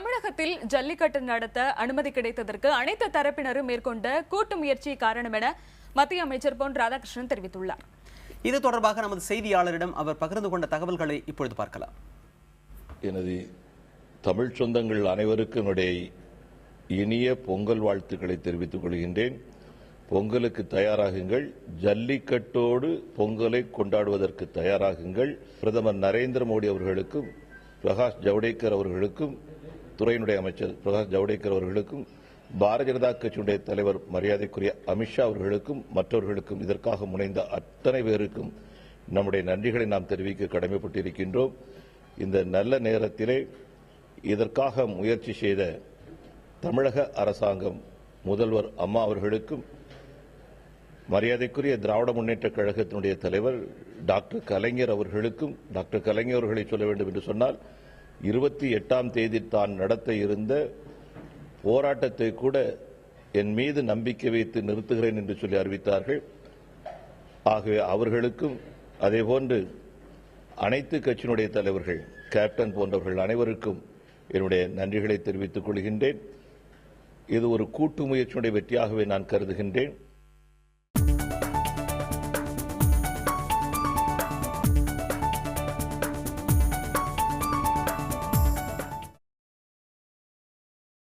தமிழகத்தில் ஜல்லிக்கட்டு நடத்த அனுமதி கிடைத்ததற்கு அனைத்து தரப்பினரும் மேற்கொண்ட கூட்டு முயற்சி காரணம் என மத்திய அமைச்சர் பொன் ராதாகிருஷ்ணன் தெரிவித்துள்ளார். இது தொடர்பாக நமது செய்தியாளரிடம் அவர் பகிர்ந்து கொண்ட தகவல்களை இப்பொழுது பார்க்கலாம். எனது தமிழ் சொந்தங்கள் அனைவருக்கும் இனிய பொங்கல் வாழ்த்துக்களை தெரிவித்துக் கொள்கின்றேன். பொங்கலுக்கு தயாராகுங்கள், ஜல்லிக்கட்டோடு பொங்கலை கொண்டாடுவதற்கு தயாராகுங்கள். பிரதமர் நரேந்திர மோடி அவர்களுக்கும் பிரகாஷ் ஜவடேகர் அவர்களுக்கும் துறையினுடைய அமைச்சர் பிரகாஷ் ஜவடேகர் அவர்களுக்கும் பாரதிய ஜனதா கட்சியினுடைய தலைவர் மரியாதைக்குரிய அமித்ஷா அவர்களுக்கும் மற்றவர்களுக்கும் இதற்காக முனைந்த அத்தனை பேருக்கும் நம்முடைய நன்றிகளை நாம் தெரிவிக்க கடமைப்பட்டிருக்கின்றோம். இந்த நல்ல நேரத்திலே இதற்காக முயற்சி செய்த தமிழக அரசாங்கம் முதல்வர் அம்மா அவர்களுக்கும் மரியாதைக்குரிய திராவிட முன்னேற்ற கழகத்தினுடைய தலைவர் டாக்டர் கலைஞர் அவர்களுக்கும், டாக்டர் கலைஞர் அவர்களை சொல்ல வேண்டும் என்று சொன்னால் 28ஆம் தேதி தான் நடத்த இருந்த போராட்டத்தை கூட என் மீது நம்பிக்கை வைத்து நிறுத்துகிறேன் என்று சொல்லி அறிவித்தார்கள். ஆகவே அவர்களுக்கும் அதேபோன்று அனைத்து கட்சியினுடைய தலைவர்கள் கேப்டன் போன்றவர்கள் அனைவருக்கும் என்னுடைய நன்றிகளை தெரிவித்துக் கொள்கின்றேன். இது ஒரு கூட்டு முயற்சியினுடைய வெற்றியாகவே நான் கருதுகின்றேன்.